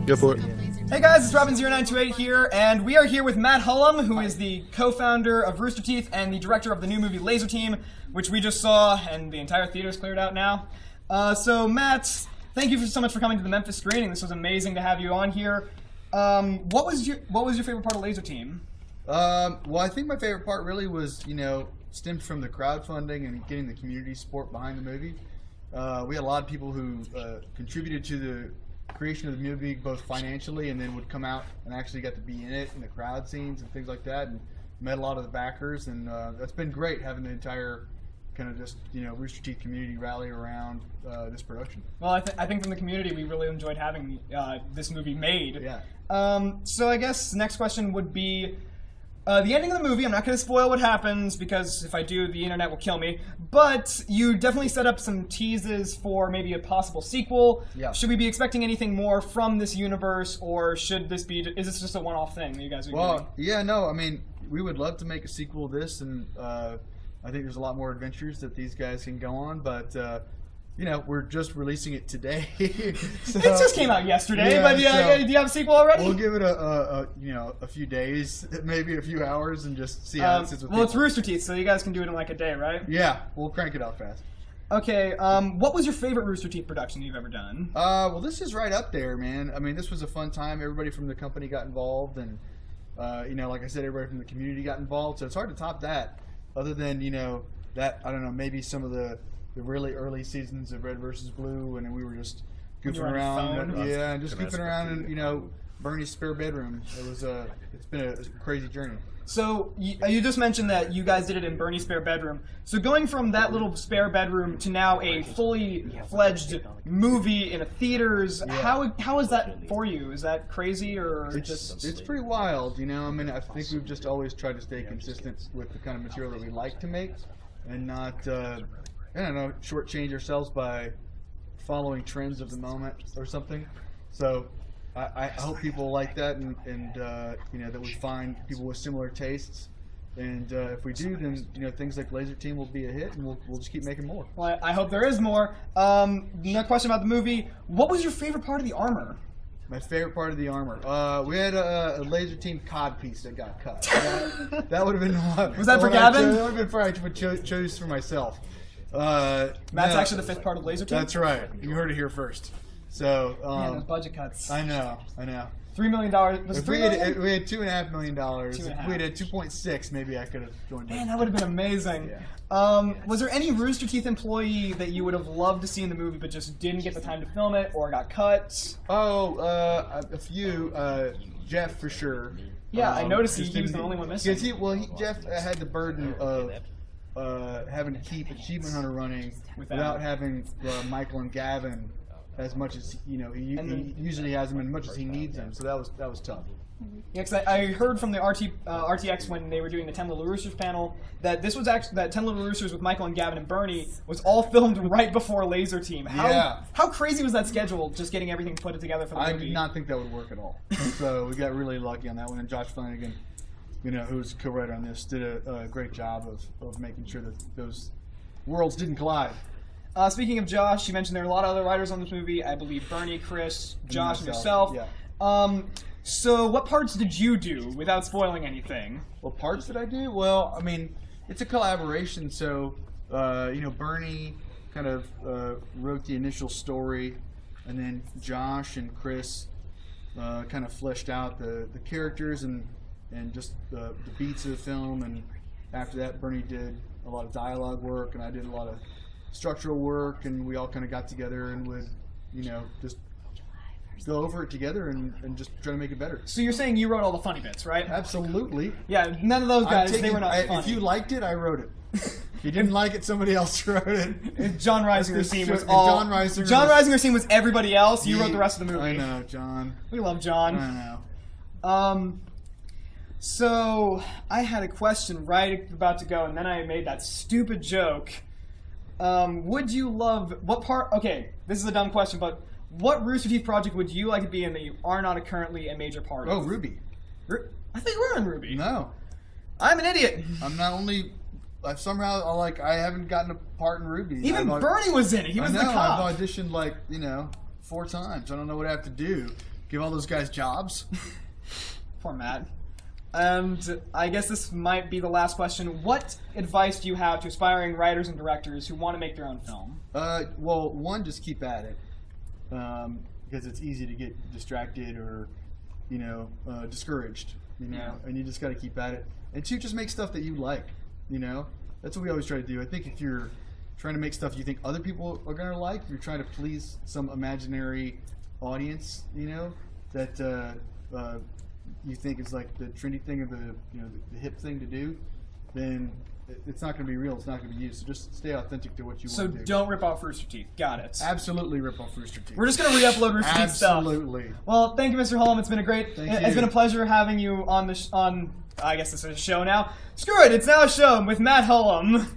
Go for it. Hey guys, it's Robin0928 here, and we are here with Matt Hullum, who is the co-founder of Rooster Teeth and the director of the new movie Lazer Team, which we just saw, and the entire theater is cleared out now. So Matt, thank you so much for coming to the Memphis screening. This was amazing to have you on here. What was your favorite part of Lazer Team? Well, I think my favorite part really was, stemmed from the crowdfunding and getting the community support behind the movie. We had a lot of people who contributed to the creation of the movie, both financially and then would come out and actually got to be in it, in the crowd scenes and things like that, and met a lot of the backers, and that's been great having the entire kind of just, Rooster Teeth community rally around this production. Well, I think from the community we really enjoyed having this movie made. Yeah. So I guess next question would be, the ending of the movie. I'm not going to spoil what happens because if I do, the internet will kill me. But you definitely set up some teases for maybe a possible sequel. Yeah. Should we be expecting anything more from this universe, or should this be? Is this just a one-off thing that you guys are doing? Well, yeah, no. I mean, we would love to make a sequel to this, and I think there's a lot more adventures that these guys can go on. But we're just releasing it today. So, it just came out yesterday, yeah, but so do you have a sequel already? We'll give it a few days, maybe a few hours, and just see how it sits with Well, people. it's Rooster Teeth, so you guys can do it in like a day, right? Yeah, we'll crank it out fast. Okay, what was your favorite Rooster Teeth production you've ever done? Well, this is right up there, man. I mean, this was a fun time. Everybody from the company got involved, and like I said, everybody from the community got involved. So it's hard to top that. Other than that, I don't know, maybe some of the really early seasons of Red vs. Blue, and then we were just goofing around, and just goofing around in Bernie's spare bedroom. It's been a crazy journey. So you just mentioned that you guys did it in Bernie's spare bedroom. So going from that little spare bedroom to now a fully fledged movie in a theaters, Yeah. how is that for you? Is that crazy or It's pretty wild, I mean, I think we've just always tried to stay consistent with the kind of material that we like to make, and not shortchange ourselves by following trends of the moment or something. So I hope people like that, and that we find people with similar tastes. And if we do, then things like Lazer Team will be a hit, and we'll just keep making more. Well, I hope there is more. Another question about the movie: what was your favorite part of the armor? My favorite part of the armor. We had a Lazer Team cod piece that got cut. That would have been one. Was that for Gavin? That would have been for I chose for myself. That's actually the fifth part of Lazer Team? That's right. You heard it here first. So those budget cuts. I know. $3 million. Was it $3 million? We had $2.5 million. If we had 2.6, maybe I could have joined in. Man, that would have been amazing. Yeah. Was there any Rooster Teeth employee that you would have loved to see in the movie but just didn't get the time to film it or got cut? Oh, a few. Jeff for sure. Yeah, I noticed he was the only one missing. Jeff had the burden of having to keep Achievement Hunter running without having Michael and Gavin as much as he usually has them, as much as he needs them. So that was tough. Yeah, because I heard from the RTX when they were doing the 10 Little Roosters panel that this was actually that 10 Little Roosters with Michael and Gavin and Bernie was all filmed right before Lazer Team. How crazy was that schedule? Just getting everything put together for the movie. I did not think that would work at all. So we got really lucky on that one, and Josh Flanagan, who's co-writer on this, did a great job of making sure that those worlds didn't collide. Speaking of Josh, you mentioned there are a lot of other writers on this movie. I believe Bernie, Chris, Josh, and yourself. Yeah. So what parts did you do without spoiling anything? What parts did I do? Well, I mean, it's a collaboration. So, Bernie kind of wrote the initial story, and then Josh and Chris kind of fleshed out the characters and just the beats of the film. And after that, Bernie did a lot of dialogue work, and I did a lot of structural work, and we all kind of got together and would, just go over it together and just try to make it better. So you're saying you wrote all the funny bits, right? Absolutely. Yeah, none of those guys, they were not funny. If you liked it, I wrote it. If you didn't like it, somebody else wrote it. John Reisinger's scene was all... John Reisinger's scene was everybody else. You wrote the rest of the movie. I know, John. We love John. I know. So I had a question right about to go, and then I made that stupid joke. Would you love... What part... Okay, this is a dumb question, but what Rooster Teeth project would you like to be in that you are not currently a major part of? Oh, Ruby. I think we're in Ruby. No. I'm an idiot. I'm not only... I haven't gotten a part in Ruby. Even Bernie was in it. He was the cop. I've auditioned 4 times. I don't know what I have to do. give all those guys jobs. Poor Matt. And I guess this might be the last question. What advice do you have to aspiring writers and directors who want to make their own film? Well, one, just keep at it, because it's easy to get distracted or, discouraged, and you just got to keep at it. And two, just make stuff that you like, That's what we always try to do. I think if you're trying to make stuff you think other people are going to like, you're trying to please some imaginary audience, that you think is like the trendy thing or the hip thing to do, then it's not going to be real. It's not going to be you. So just stay authentic to what you want to do. So don't rip off Rooster Teeth. Got it. Absolutely rip off Rooster Teeth. We're just going to re-upload Rooster Teeth stuff. Absolutely. Well, thank you, Mr. Hullum. It's been it's been a pleasure having you on I guess this is a show now. Screw it. It's now a show with Matt Hullum.